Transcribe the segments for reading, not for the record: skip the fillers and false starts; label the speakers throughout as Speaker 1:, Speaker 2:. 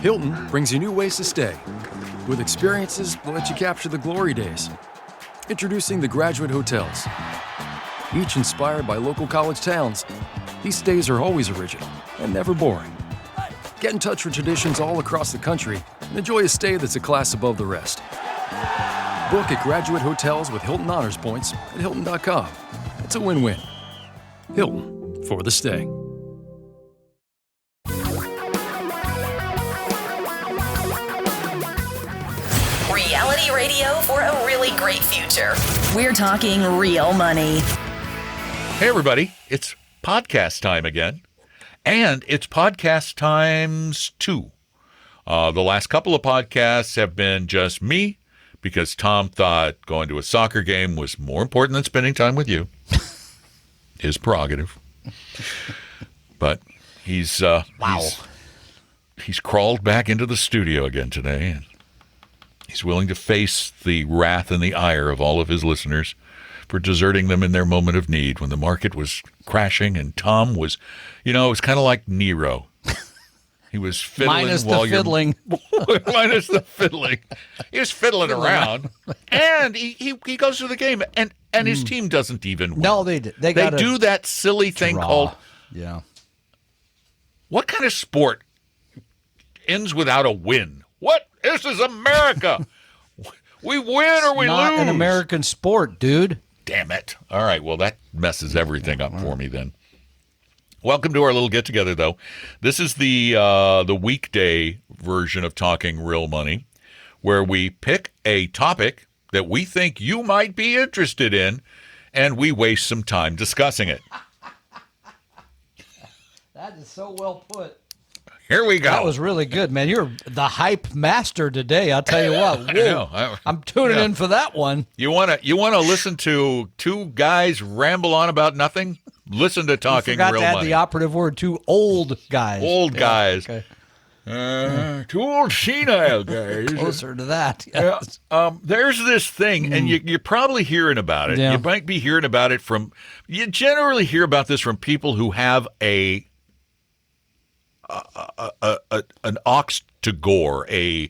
Speaker 1: Hilton brings you new ways to stay, with experiences that let you capture the glory days. Introducing the Graduate Hotels. Each inspired by local college towns, these stays are always original and never boring. Get in touch with traditions all across the country and enjoy a stay that's a class above the rest. Book at Graduate Hotels with Hilton Honors Points at Hilton.com. It's a win-win. Hilton, for the stay.
Speaker 2: Reality radio for a really great future. We're talking real money.
Speaker 3: Hey, everybody. It's podcast time again. And it's podcast times 2. The last couple of podcasts have been just me because Tom thought going to a soccer game was more important than spending time with you. His prerogative. But he's crawled back into the studio again today, and he's willing to face the wrath and the ire of all of his listeners for deserting them in their moment of need when the market was crashing and Tom was, it was kind of like Nero. He was fiddling
Speaker 4: minus
Speaker 3: while
Speaker 4: the fiddling.
Speaker 3: Minus the fiddling. He was fiddling around. And he goes to the game and his team doesn't even win.
Speaker 4: No, they did. They
Speaker 3: do that silly thing called What kind of sport ends without a win? What? This is America. We win or we lose.
Speaker 4: Not an American sport, dude.
Speaker 3: Damn it. All right, well, that messes everything up for me then. Welcome to our little get-together, though. This is the weekday version of Talking Real Money, where we pick a topic that we think you might be interested in, and we waste some time discussing it.
Speaker 4: That is so well put.
Speaker 3: Here we go.
Speaker 4: That was really good, man. You're the hype master today. I'll tell you what. Whoa,
Speaker 3: I know.
Speaker 4: I'm tuning in for that one.
Speaker 3: You want to listen to two guys ramble on about nothing? Listen to Talking Real
Speaker 4: Forgot to add
Speaker 3: Money.
Speaker 4: the operative word, two old guys.
Speaker 3: Old guys.
Speaker 4: Okay.
Speaker 3: Two old senile guys.
Speaker 4: Closer to that. Yes.
Speaker 3: There's this thing, and you're probably hearing about it.
Speaker 4: Yeah.
Speaker 3: You might be hearing about it you generally hear about this from people who have an ox to gore, an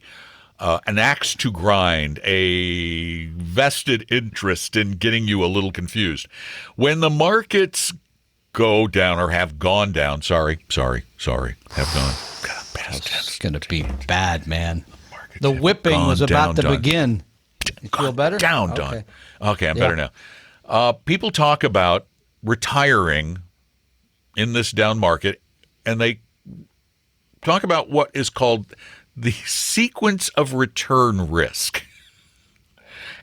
Speaker 3: axe to grind, a vested interest in getting you a little confused. When the markets go down or have gone down, have gone.
Speaker 4: It's going to be bad, man. The whipping was about to begin. You feel better?
Speaker 3: Down. Okay, I'm better now. People talk about retiring in this down market, and they talk about what is called the sequence of return risk.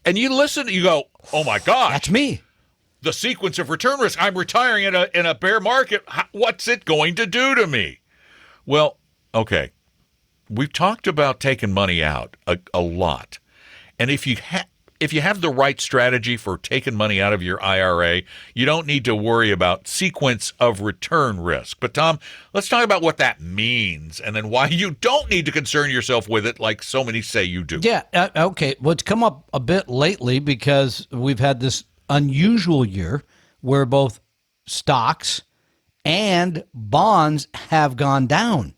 Speaker 3: And you listen, you go, oh my God.
Speaker 4: That's me.
Speaker 3: The sequence of return risk. I'm retiring in a bear market. What's it going to do to me? Well, okay. We've talked about taking money out a lot. And if you have the right strategy for taking money out of your IRA, you don't need to worry about sequence of return risk. But Tom, let's talk about what that means and then why you don't need to concern yourself with it like so many say you do.
Speaker 4: Yeah, okay. Well, it's come up a bit lately because we've had this unusual year where both stocks and bonds have gone down,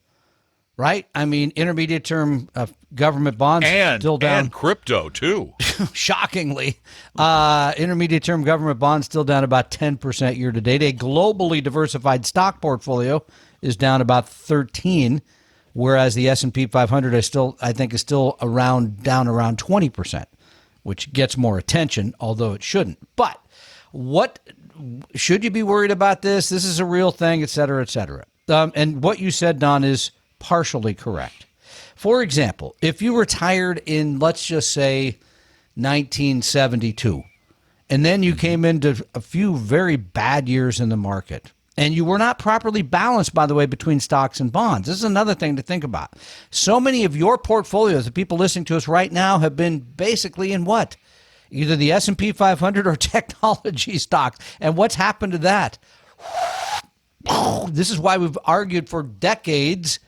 Speaker 4: right? I mean, intermediate term government bonds still down.
Speaker 3: And crypto, too.
Speaker 4: Shockingly. Intermediate term government bonds still down about 10% year to date. A globally diversified stock portfolio is down about 13%, whereas the S&P 500 is still down around 20%, which gets more attention, although it shouldn't. But what should you be worried about this? This is a real thing, et cetera, et cetera. And what you said, Don, is partially correct. For example, if you retired in, let's just say, 1972, and then you came into a few very bad years in the market, and you were not properly balanced, by the way, between stocks and bonds. This is another thing to think about. So many of your portfolios, the people listening to us right now, have been basically in what? Either the S&P 500 or technology stocks. And what's happened to that? This is why we've argued for decades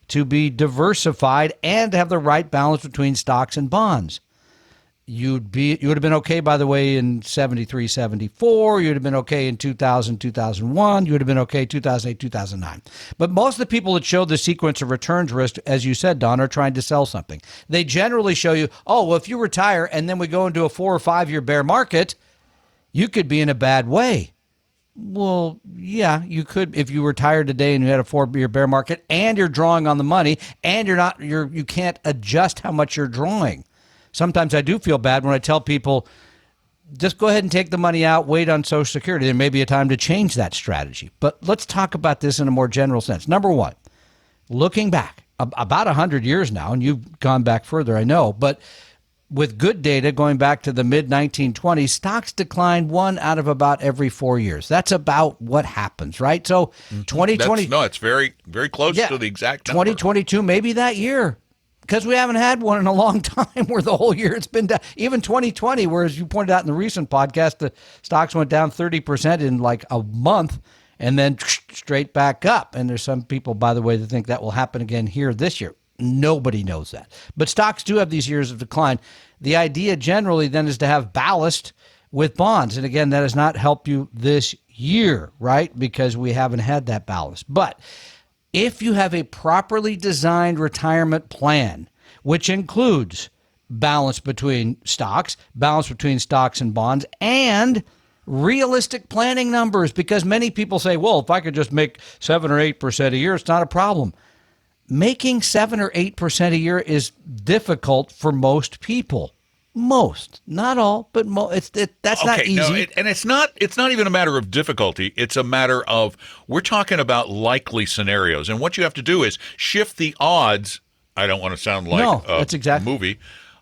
Speaker 4: to be diversified and to have the right balance between stocks and bonds. you would have been okay, by the way, in 73, 74. You'd have been okay in 2000, 2001. You would have been okay 2008, 2009. But most of the people that show the sequence of returns risk, as you said, Don, are trying to sell something. They generally show you, oh, well, if you retire and then we go into a 4 or 5 year bear market, you could be in a bad way. Well, yeah, you could if you retired today and you had a 4-year bear market and you're drawing on the money and you can't adjust how much you're drawing. Sometimes I do feel bad when I tell people, just go ahead and take the money out, wait on Social Security. There may be a time to change that strategy. But let's talk about this in a more general sense. Number one, looking back about 100 years now, and you've gone back further, I know, but with good data going back to the mid-1920s, stocks declined 1 out of about every 4 years. That's about what happens, right? So 2020...
Speaker 3: it's very, very close to the exact number.
Speaker 4: 2022, maybe that year. Because we haven't had one in a long time where the whole year it's been down. Even 2020, where, as you pointed out in the recent podcast, the stocks went down 30% in like a month and then straight back up. And there's some people, by the way, that think that will happen again here this year. Nobody knows that. But stocks do have these years of decline. The idea generally then is to have ballast with bonds. And again, that has not helped you this year, right? Because we haven't had that ballast. But if you have a properly designed retirement plan, which includes balance between stocks and bonds, and realistic planning numbers, because many people say, well, if I could just make 7 or 8% a year, it's not a problem. Making 7 or 8% a year is difficult for most people. Most, not all, but that's not easy.
Speaker 3: No, and it's not even a matter of difficulty. It's a matter of, we're talking about likely scenarios. And what you have to do is shift the odds. I don't want to sound like
Speaker 4: that's exactly
Speaker 3: movie,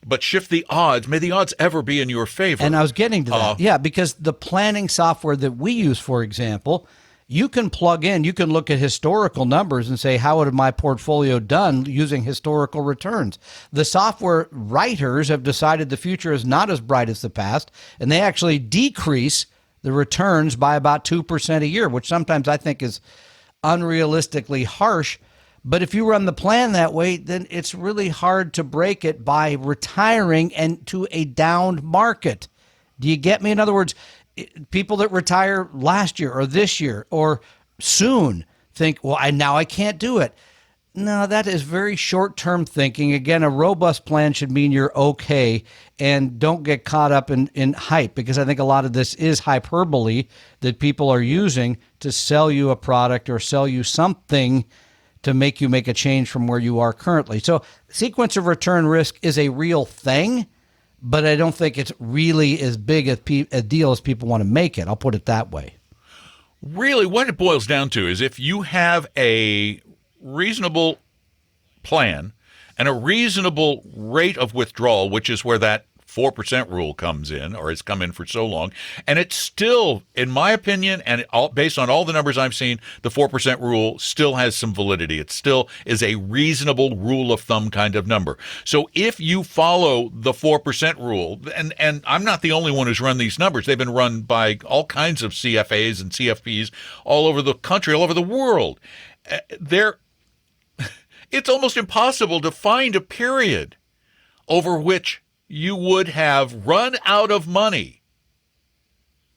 Speaker 3: but shift the odds. May the odds ever be in your favor.
Speaker 4: And I was getting to that. Because the planning software that we use, for example, you can plug in, you can look at historical numbers and say, how would my portfolio done using historical returns? The software writers have decided the future is not as bright as the past, and they actually decrease the returns by about 2% a year, which sometimes I think is unrealistically harsh. But if you run the plan that way, then it's really hard to break it by retiring and to a downed market. Do you get me? In other words, people that retire last year or this year or soon think, well, now I can't do it. No, that is very short-term thinking. Again, a robust plan should mean you're okay, and don't get caught up in hype, because I think a lot of this is hyperbole that people are using to sell you a product or sell you something to make you make a change from where you are currently. So sequence of return risk is a real thing, but I don't think it's really as big a deal as people want to make it. I'll put it that way.
Speaker 3: Really, what it boils down to is if you have a reasonable plan and a reasonable rate of withdrawal, which is where that 4% rule comes in, or has come in for so long, and it's still, in my opinion, and based on all the numbers I've seen, the 4% rule still has some validity. It still is a reasonable rule of thumb kind of number. So if you follow the 4% rule, and I'm not the only one who's run these numbers, they've been run by all kinds of CFAs and CFPs all over the country, all over the world. It's almost impossible to find a period over which you would have run out of money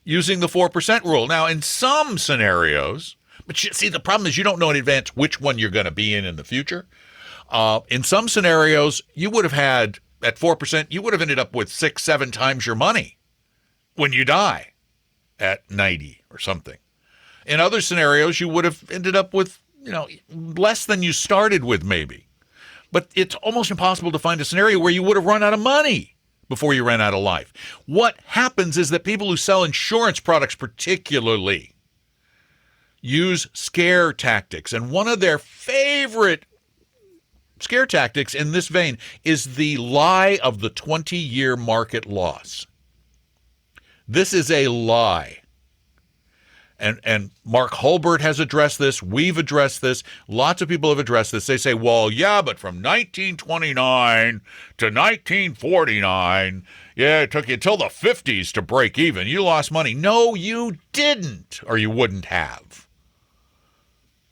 Speaker 3: using the 4% rule. Now, in some scenarios, but see, the problem is you don't know in advance which one you're going to be in the future. In some scenarios, you would have had, at 4%, you would have ended up with 6-7 times your money when you die at 90 or something. In other scenarios, you would have ended up with, less than you started with maybe. But it's almost impossible to find a scenario where you would have run out of money before you ran out of life. What happens is that people who sell insurance products particularly use scare tactics. And one of their favorite scare tactics in this vein is the lie of the 20-year market loss. This is a lie. And Mark Holbert has addressed this. We've addressed this. Lots of people have addressed this. They say, well, yeah, but from 1929 to 1949, it took you until the 50s to break even. You lost money. No, you didn't, or you wouldn't have.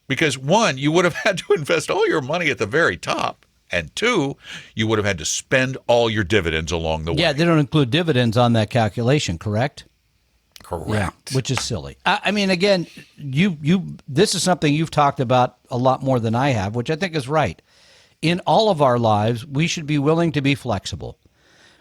Speaker 3: Because, one, you would have had to invest all your money at the very top, And two, you would have had to spend all your dividends along the way.
Speaker 4: Yeah, they don't include dividends on that calculation, correct?
Speaker 3: Correct.
Speaker 4: Yeah, which is silly. I mean, again, this is something you've talked about a lot more than I have, which I think is right. In all of our lives, we should be willing to be flexible.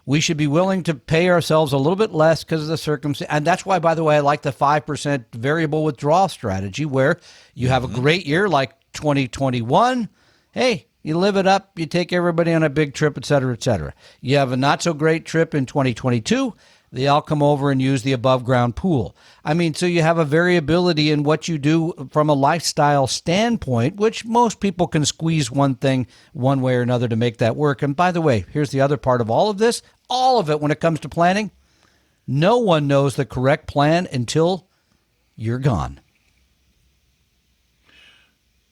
Speaker 4: We should be willing to pay ourselves a little bit less because of the circumstance. And that's why, by the way, I like the 5% variable withdrawal strategy, where you have a great year like 2021. Hey, you live it up. You take everybody on a big trip, et cetera, et cetera. You have a not so great trip in 2022. They all come over and use the above ground pool. I mean, so you have a variability in what you do from a lifestyle standpoint, which most people can squeeze one thing one way or another to make that work. And by the way, here's the other part of all of this. All of it when it comes to planning, no one knows the correct plan until you're gone.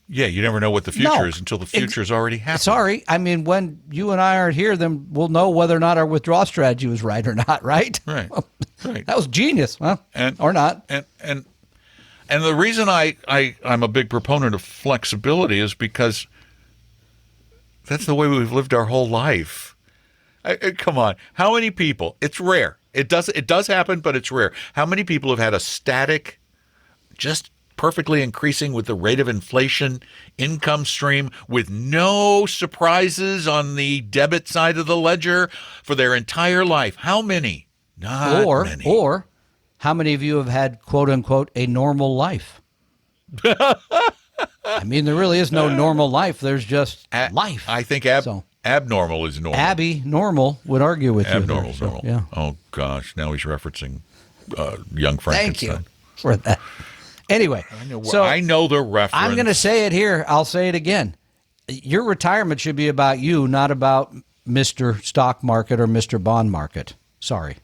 Speaker 3: Yeah, you never know what the future is until the future's already happened.
Speaker 4: Sorry. I mean, when you and I aren't here, then we'll know whether or not our withdrawal strategy was right or not, right?
Speaker 3: Right. Right.
Speaker 4: That was genius, huh? Or not.
Speaker 3: And the reason I'm a big proponent of flexibility is because that's the way we've lived our whole life. Come on. How many people? It's rare. It does happen, but it's rare. How many people have had a static, just perfectly increasing with the rate of inflation income stream with no surprises on the debit side of the ledger for their entire life? How many? Not many.
Speaker 4: Or how many of you have had, quote unquote, a normal life? I mean, there really is no normal life. There's just life.
Speaker 3: I think abnormal is normal.
Speaker 4: Abby Normal would argue with
Speaker 3: Abnormal's
Speaker 4: you.
Speaker 3: normal.
Speaker 4: Yeah.
Speaker 3: Oh, gosh. Now he's referencing Young Frankenstein.
Speaker 4: Thank you for that. Anyway,
Speaker 3: I know the reference.
Speaker 4: I'm going to say it here. I'll say it again. Your retirement should be about you, not about Mr. Stock Market or Mr. Bond Market. Sorry.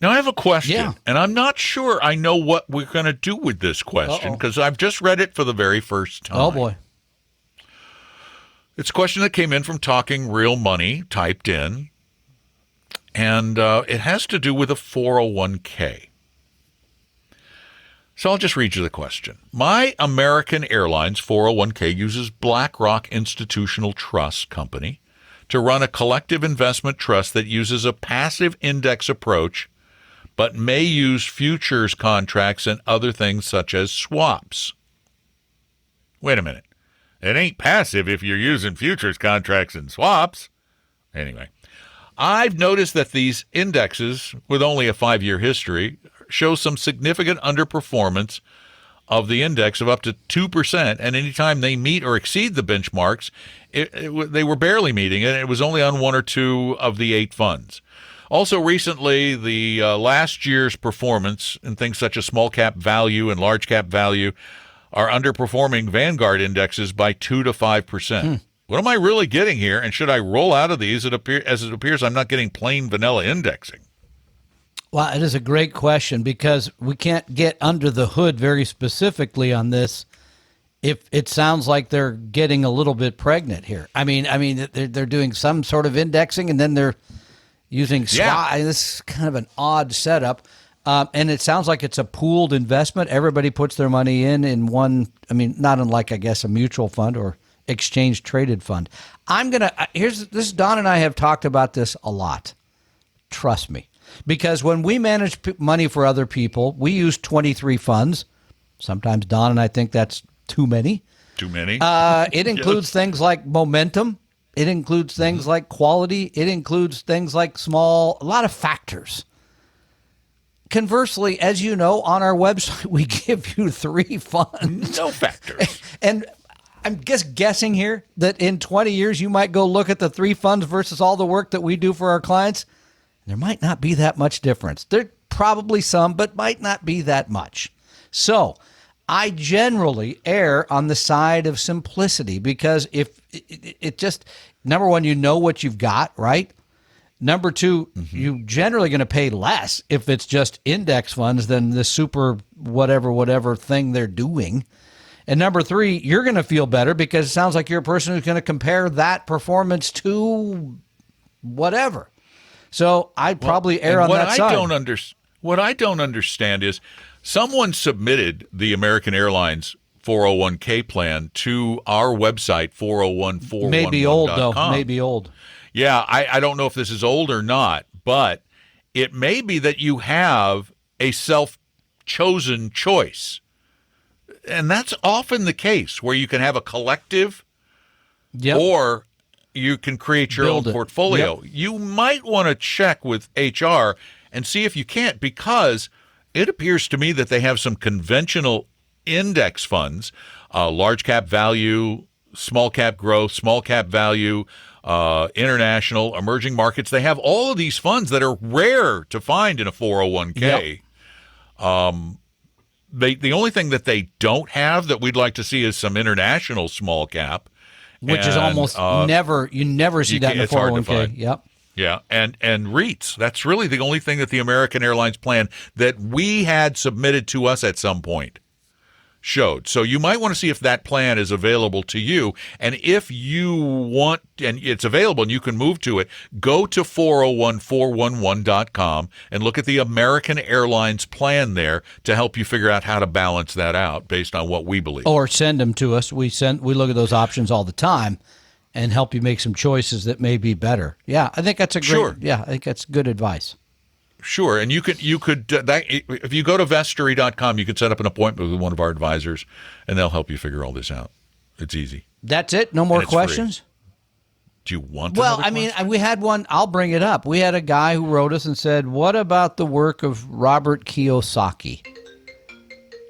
Speaker 3: Now, I have a question,
Speaker 4: Yeah.
Speaker 3: and I'm not sure I know what we're going to do with this question because I've just read it for the very first time.
Speaker 4: Oh, boy.
Speaker 3: It's a question that came in from Talking Real Money, typed in, and it has to do with a 401k. So I'll just read you the question. My American Airlines 401k uses BlackRock Institutional Trust Company to run a collective investment trust that uses a passive index approach, but may use futures contracts and other things such as swaps. Wait a minute. It ain't passive if you're using futures contracts and swaps. Anyway, I've noticed that these indexes, with only a 5-year history, show some significant underperformance of the index of up to 2%, and anytime they meet or exceed the benchmarks, they were barely meeting it. It was only on 1 or 2 of the 8 funds. Also, recently, the last year's performance in things such as small cap value and large cap value are underperforming Vanguard indexes by 2 to 5%. What am I really getting here? And should I roll out of these as it appears I'm not getting plain vanilla indexing?
Speaker 4: Well, it is a great question because we can't get under the hood very specifically on this. If it sounds like they're getting a little bit pregnant here. I mean, they're doing some sort of indexing and then they're using swap.
Speaker 3: Yeah.
Speaker 4: This is kind of an odd setup. And it sounds like it's a pooled investment. Everybody puts their money in one. I mean, not unlike, I guess, a mutual fund or exchange traded fund. This Don and I have talked about this a lot. Trust me. Because when we manage money for other people, we use 23 funds. Sometimes Don and I think that's too many.
Speaker 3: Too many?
Speaker 4: It includes things like momentum. It includes things like quality. It includes things like a lot of factors. Conversely, as you know, on our website, we give you 3 funds.
Speaker 3: No factors.
Speaker 4: And I'm just guessing here that in 20 years, you might go look at the 3 funds versus all the work that we do for our clients. There might not be that much difference. There probably some, but might not be that much. So I generally err on the side of simplicity because if it just, number one, you know what you've got, right? Number two, you're generally going to pay less if it's just index funds than the super whatever thing they're doing. And number three, you're going to feel better because it sounds like you're a person who's going to compare that performance to whatever. So I'd probably err on that side.
Speaker 3: What I don't understand is someone submitted the American Airlines 401k plan to our website, 401-411.com.
Speaker 4: Maybe old, though. Maybe old.
Speaker 3: Yeah, I don't know if this is old or not, but it may be that you have a self-chosen choice. And that's often the case, where you can have a collective or you can create your own portfolio. Yep. You might want to check with HR and see if you can't, because it appears to me that they have some conventional index funds, large cap value, small cap growth, small cap value, international, emerging markets. They have all of these funds that are rare to find in a 401k. Yep. The only thing that they don't have that we'd like to see is some international small cap,
Speaker 4: which is almost never. You never see that in a 401k. Yep.
Speaker 3: Yeah, and REITs. That's really the only thing that the American Airlines plan that we had submitted to us at some point showed. So you might want to see if that plan is available to you. And if you want, and it's available and you can move to it, go to 401-411.com and look at the American Airlines plan there to help you figure out how to balance that out based on what we believe.
Speaker 4: Or send them to us. We look at those options all the time and help you make some choices that may be better. Yeah, I think that's I think that's good advice.
Speaker 3: Sure, and you could if you go to vestory.com, you can set up an appointment with one of our advisors, and they'll help you figure all this out. It's easy.
Speaker 4: That's it? No more questions?
Speaker 3: Free. Do you want
Speaker 4: Well, I mean, we had one. I'll bring it up. We had a guy who wrote us and said, what about the work of Robert Kiyosaki?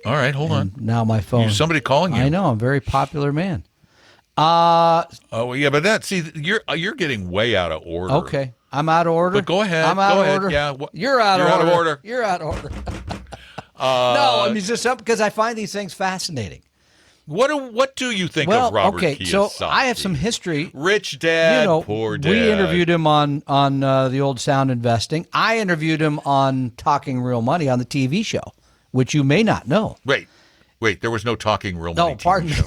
Speaker 3: All right, hold on.
Speaker 4: Now my phone.
Speaker 3: Somebody calling you.
Speaker 4: I know, I'm a very popular man.
Speaker 3: Oh, yeah, but you're getting way out of order.
Speaker 4: Okay. I'm out of order.
Speaker 3: But go ahead.
Speaker 4: I'm out of order.
Speaker 3: Yeah,
Speaker 4: you're out of order.
Speaker 3: You're
Speaker 4: out of order. No, I mean just because I find these things fascinating.
Speaker 3: What do you think of Robert Kiyosaki?
Speaker 4: So I have some history.
Speaker 3: Rich dad, poor dad.
Speaker 4: We interviewed him on the old Sound Investing. I interviewed him on Talking Real Money on the TV show, which you may not know.
Speaker 3: Wait, there was no Talking Real Money
Speaker 4: pardon
Speaker 3: TV show.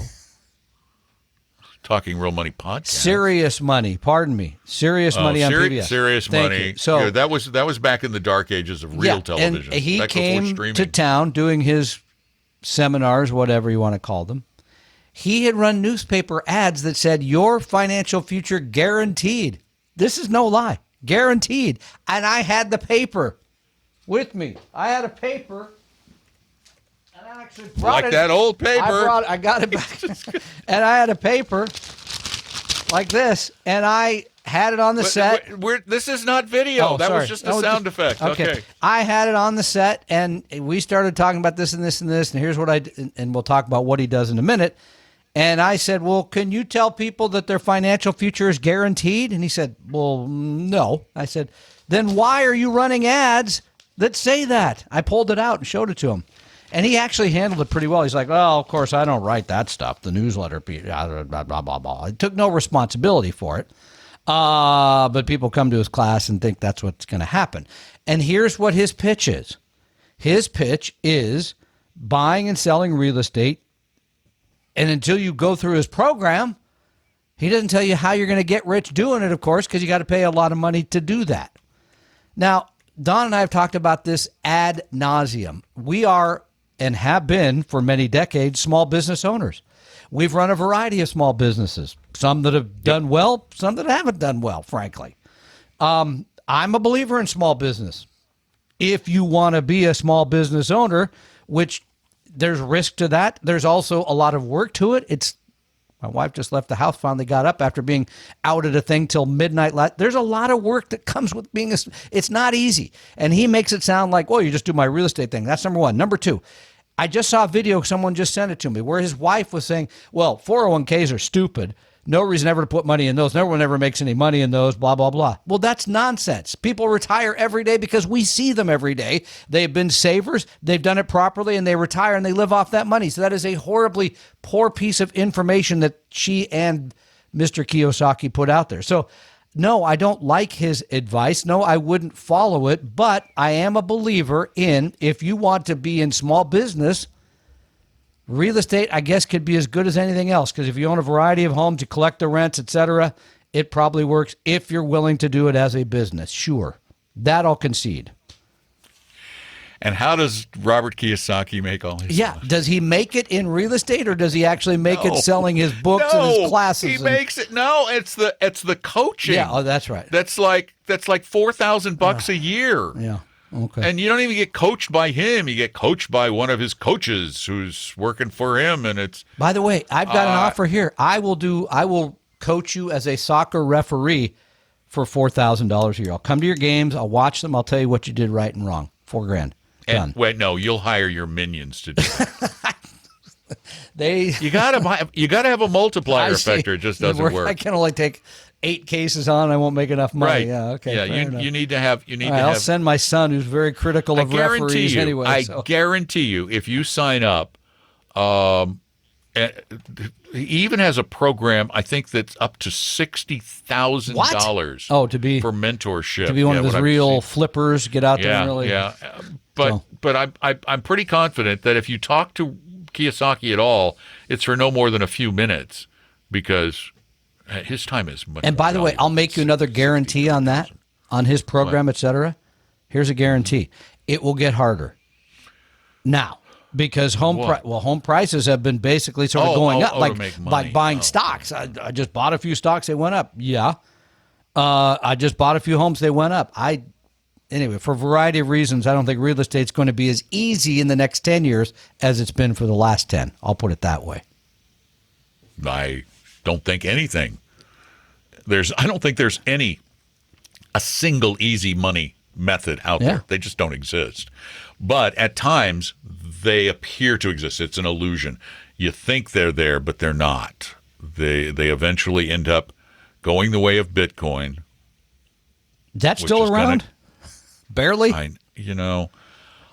Speaker 3: Talking Real Money podcast.
Speaker 4: Serious Money. Pardon me. Serious Money on PBS.
Speaker 3: Serious Money. So that was back in the dark ages of real television.
Speaker 4: And he came to town doing his seminars, whatever you want to call them. He had run newspaper ads that said, your financial future guaranteed. This is no lie. Guaranteed. And I had the paper with me. I had a paper. I actually brought
Speaker 3: that old paper.
Speaker 4: I got it back. And I had a paper like this, and I had it on the set.
Speaker 3: This is not video. That was just a sound effect. Okay.
Speaker 4: I had it on the set, and we started talking about this and this and this, and here's what and we'll talk about what he does in a minute. And I said, well, can you tell people that their financial future is guaranteed? And he said, well, no. I said, then why are you running ads that say that? I pulled it out and showed it to him. And he actually handled it pretty well. He's like, well, of course, I don't write that stuff. The newsletter, blah, blah, blah, blah, blah. He took no responsibility for it. But people come to his class and think that's what's going to happen. And here's what his pitch is. His pitch is buying and selling real estate. And until you go through his program, he doesn't tell you how you're going to get rich doing it, of course, because you got to pay a lot of money to do that. Now, Don and I have talked about this ad nauseum. We are and have been for many decades small business owners. We've run a variety of small businesses, some that have done well, some that haven't done well, frankly. I'm a believer in small business. If you want to be a small business owner, which there's risk to that, there's also a lot of work to it. My wife just left the house, finally got up after being out at a thing till midnight. There's a lot of work that comes with being it's not easy. And he makes it sound like, oh, you just do my real estate thing. That's number one. Number two, I just saw a video, someone just sent it to me, where his wife was saying, well, 401ks are stupid. No reason ever to put money in those. No one ever makes any money in those, blah, blah, blah. Well, that's nonsense. People retire every day because we see them every day. They've been savers. They've done it properly, and they retire, and they live off that money. So that is a horribly poor piece of information that she and Mr. Kiyosaki put out there. So, no, I don't like his advice. No, I wouldn't follow it. But I am a believer in, if you want to be in small business, real estate, I guess, could be as good as anything else, because if you own a variety of homes, you collect the rents, etc., it probably works if you're willing to do it as a business. Sure. That I'll concede.
Speaker 3: And how does Robert Kiyosaki make all his money?
Speaker 4: Does he make it in real estate, or does he actually make it selling his books and his classes?
Speaker 3: He makes it. No, it's the coaching.
Speaker 4: Yeah, that's right.
Speaker 3: That's like $4,000 a year.
Speaker 4: Yeah. Okay.
Speaker 3: And you don't even get coached by him. You get coached by one of his coaches who's working for him, and it's.
Speaker 4: By the way, I've got an offer here. I will coach you as a soccer referee for $4,000 a year. I'll come to your games. I'll watch them. I'll tell you what you did right and wrong. $4,000. Done.
Speaker 3: And, wait, no, you'll hire your minions to do it. You gotta have a multiplier effect, or it just doesn't work.
Speaker 4: I can only take 8 cases on. I won't make enough money.
Speaker 3: Right.
Speaker 4: Yeah. Okay.
Speaker 3: Yeah. You need to have.
Speaker 4: I'll send my son, who's very critical of referees anyway.
Speaker 3: I guarantee you, if you sign up, he even has a program. I think that's up to $60,000.
Speaker 4: Oh, to be
Speaker 3: for mentorship,
Speaker 4: to be one of those real flippers. Get out there and really.
Speaker 3: Yeah. But I'm pretty confident that if you talk to Kiyosaki at all, it's for no more than a few minutes, because his time is much.
Speaker 4: And by the way, I'll make you another guarantee on that, on his program, etc. Here's a guarantee: it will get harder now, because home prices have been basically sort of going up, like buying stocks. I just bought a few stocks; they went up. Yeah, I just bought a few homes; they went up. Anyway, for a variety of reasons, I don't think real estate's going to be as easy in the next 10 years as it's been for the last 10. I'll put it that way.
Speaker 3: I don't think anything. I don't think there's a single easy money method out there. They just don't exist. But at times, they appear to exist. It's an illusion. You think they're there, but they're not. They eventually end up going the way of Bitcoin.
Speaker 4: That's still around? Barely?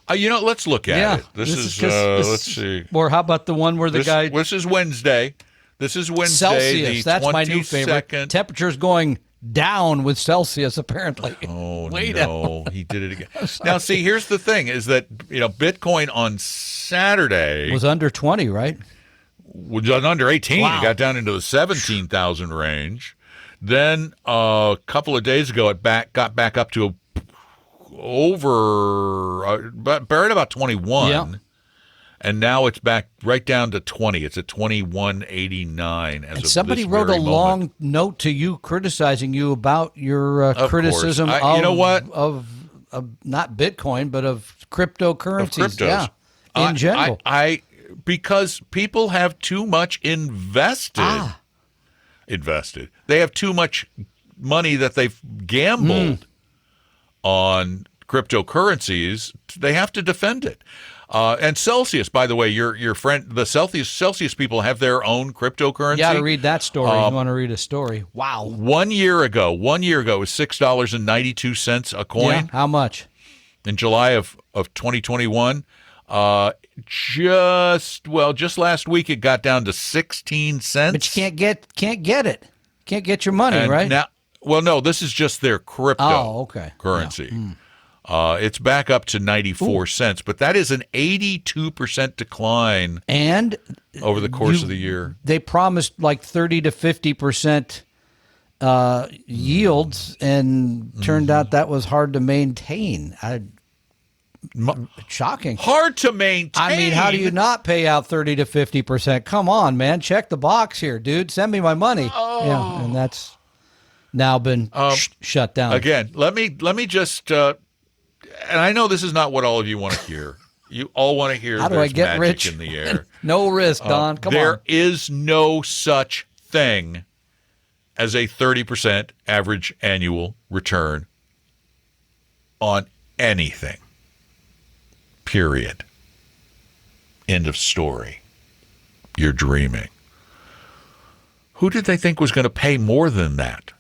Speaker 3: Let's look at it. This is let's see.
Speaker 4: Or how about the one where guy...
Speaker 3: This is Wednesday.
Speaker 4: Celsius, that's my new favorite. Temperature's going down with Celsius, apparently.
Speaker 3: Oh, no. He did it again. Now, see, here's the thing, is that, Bitcoin on Saturday...
Speaker 4: was under 20, right?
Speaker 3: Was under 18.
Speaker 4: Wow.
Speaker 3: It got down into the 17,000 range. Then a couple of days ago, it got back up to buried about 21.
Speaker 4: Yeah.
Speaker 3: And now it's back right down to 20. It's at 21.89 as of
Speaker 4: somebody
Speaker 3: this
Speaker 4: wrote a
Speaker 3: very
Speaker 4: long
Speaker 3: moment.
Speaker 4: note to you criticizing you about your criticism of,
Speaker 3: you know what?
Speaker 4: of not Bitcoin, but of cryptocurrencies.
Speaker 3: Of cryptos.
Speaker 4: Yeah, in general.
Speaker 3: Because people have too much invested. They have too much money that they've gambled on cryptocurrencies. They have to defend it. And Celsius, by the way, your friend, the Celsius people have their own cryptocurrency.
Speaker 4: You got to read that story. You want to read a story? Wow.
Speaker 3: 1 year ago, it was $6.92 a coin.
Speaker 4: Yeah, how much?
Speaker 3: In July of 2021. Just last week it got down to 16 cents.
Speaker 4: But you can't get it. Can't get your money, right?
Speaker 3: Now, no, this is just their crypto currency.
Speaker 4: Yeah.
Speaker 3: It's back up to 94 cents, but that is an 82% decline
Speaker 4: and
Speaker 3: over the course of the year.
Speaker 4: They promised like 30 to 50% yields, and turned out that was hard to maintain. Shocking.
Speaker 3: Hard to maintain.
Speaker 4: I mean, how do you not pay out 30 to 50%? Come on, man. Check the box here, dude. Send me my money.
Speaker 3: Oh.
Speaker 4: Yeah, and that's now been shut down.
Speaker 3: Again, let me just, and I know this is not what all of you want to hear. You all want to hear
Speaker 4: how do I get
Speaker 3: magic
Speaker 4: rich
Speaker 3: in the air.
Speaker 4: No risk, Don. Come on.
Speaker 3: There is no such thing as a 30% average annual return on anything. Period. End of story. You're dreaming. Who did they think was going to pay more than that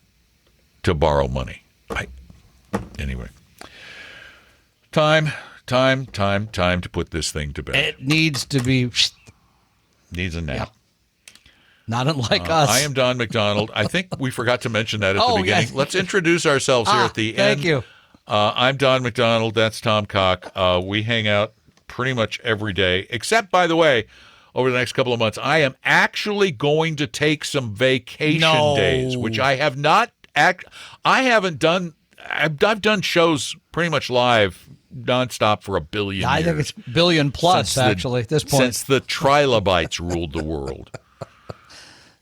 Speaker 3: to borrow money? Anyway. Time to put this thing to bed.
Speaker 4: It needs to be.
Speaker 3: Needs a nap.
Speaker 4: Yep. Not unlike us.
Speaker 3: I am Don McDonald. I think we forgot to mention that at the beginning.
Speaker 4: Yes.
Speaker 3: Let's introduce ourselves here at the end.
Speaker 4: Thank you.
Speaker 3: I'm Don McDonald. That's Tom Cock. We hang out pretty much every day, except, by the way, over the next couple of months, I am actually going to take some vacation days, which I have not. I haven't done. I've done shows pretty much live nonstop for 1 billion
Speaker 4: I
Speaker 3: years.
Speaker 4: think it's billion plus,
Speaker 3: Since
Speaker 4: actually, at this point.
Speaker 3: Since the trilobites ruled the world.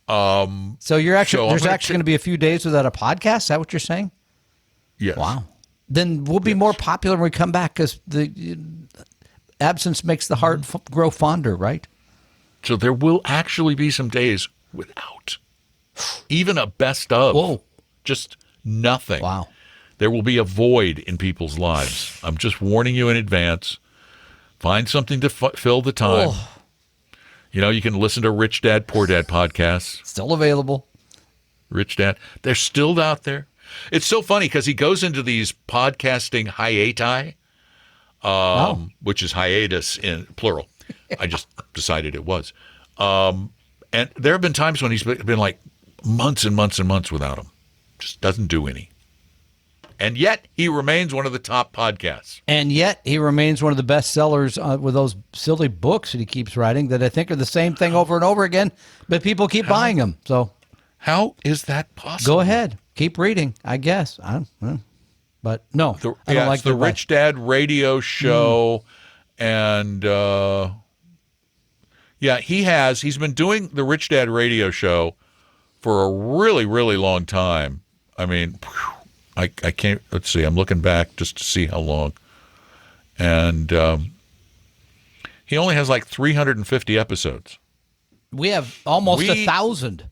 Speaker 4: So you're actually
Speaker 3: I'm
Speaker 4: there's
Speaker 3: gonna
Speaker 4: actually going to be a few days without a podcast? Is that what you're saying?
Speaker 3: Yes.
Speaker 4: Wow. Then we'll be more popular when we come back because the absence makes the heart grow fonder, right?
Speaker 3: So there will actually be some days without even a best of.
Speaker 4: Whoa.
Speaker 3: Just nothing.
Speaker 4: Wow.
Speaker 3: There will be a void in people's lives. I'm just warning you in advance. Find something to fill the time.
Speaker 4: Oh.
Speaker 3: You know, you can listen to Rich Dad, Poor Dad podcasts.
Speaker 4: Still available.
Speaker 3: Rich Dad. They're still out there. It's so funny because he goes into these podcasting hiati, which is hiatus in plural. I just decided it was. And there have been times when he's been like months and months and months without them. Just doesn't do any. And yet he remains one of the top podcasts.
Speaker 4: And yet he remains one of the best sellers with those silly books that he keeps writing that I think are the same thing over and over again, but people keep buying them. So
Speaker 3: how is that possible?
Speaker 4: Go ahead. Keep reading, I guess. I don't know. But no, I don't like
Speaker 3: it's the Rich Dad radio show. And he's been doing the Rich Dad radio show for a really, really long time. I mean, I can't, let's see, I'm looking back just to see how long. And he only has like 350 episodes.
Speaker 4: We have almost 1,000.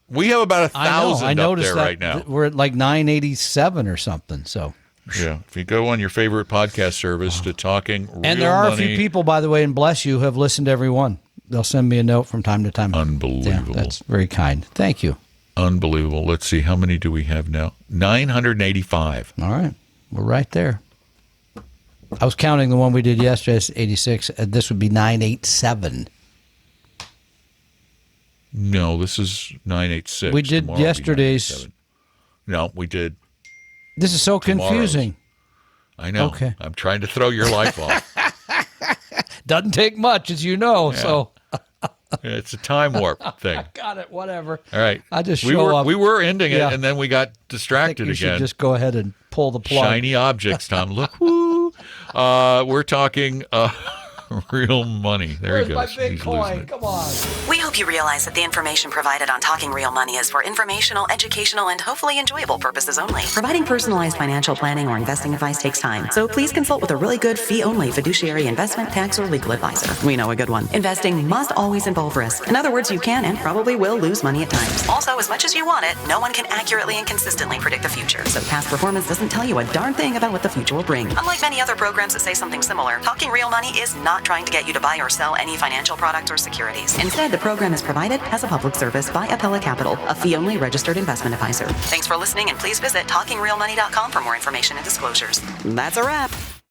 Speaker 3: We have about 1,000
Speaker 4: I
Speaker 3: up
Speaker 4: noticed
Speaker 3: there
Speaker 4: that
Speaker 3: right now.
Speaker 4: We're at like 987 or something. So
Speaker 3: yeah, if you go on your favorite podcast service to Talking Real Money.
Speaker 4: And there are a few people, by the way, and bless you, who have listened to every one. They'll send me a note from time to time.
Speaker 3: Unbelievable.
Speaker 4: Yeah, that's very kind. Thank you.
Speaker 3: Unbelievable. Let's see, how many do we have now? 985.
Speaker 4: All right. We're right there. I was counting the one we did yesterday, it's 86. This would be 987.
Speaker 3: No, this is 986.
Speaker 4: We did
Speaker 3: Tomorrow will be
Speaker 4: yesterday's.
Speaker 3: 987. No, we did.
Speaker 4: This is so
Speaker 3: tomorrow's.
Speaker 4: Confusing.
Speaker 3: I know.
Speaker 4: Okay.
Speaker 3: I'm trying to throw your life off.
Speaker 4: Doesn't take much, as you know.
Speaker 3: Yeah.
Speaker 4: So
Speaker 3: It's a time warp thing.
Speaker 4: got it. Whatever.
Speaker 3: All right.
Speaker 4: I just
Speaker 3: we
Speaker 4: show
Speaker 3: were,
Speaker 4: up.
Speaker 3: We were ending it,
Speaker 4: Yeah.
Speaker 3: and then we got
Speaker 4: I think
Speaker 3: distracted
Speaker 4: you
Speaker 3: again.
Speaker 4: should just go ahead and pull the plug.
Speaker 3: Shiny objects, Tom. Look. Woo. We're talking real money. There
Speaker 4: Where's
Speaker 3: he
Speaker 4: my
Speaker 3: goes. He's losing
Speaker 4: Bitcoin?
Speaker 3: it.
Speaker 4: Come on.
Speaker 2: We hope you realize that the information provided on Talking Real Money is for informational, educational, and hopefully enjoyable purposes only. Providing personalized financial planning or investing advice takes time, so please consult with a really good fee-only fiduciary investment, tax, or legal advisor. We know a good one. Investing must always involve risk. In other words, you can and probably will lose money at times. Also, as much as you want it, no one can accurately and consistently predict the future, so past performance doesn't tell you a darn thing about what the future will bring. Unlike many other programs that say something similar, Talking Real Money is not trying to get you to buy or sell any financial products or securities. Instead, the program is provided as a public service by Apella Capital, a fee-only registered investment advisor. Thanks for listening, and please visit TalkingRealMoney.com for more information and disclosures. That's a wrap.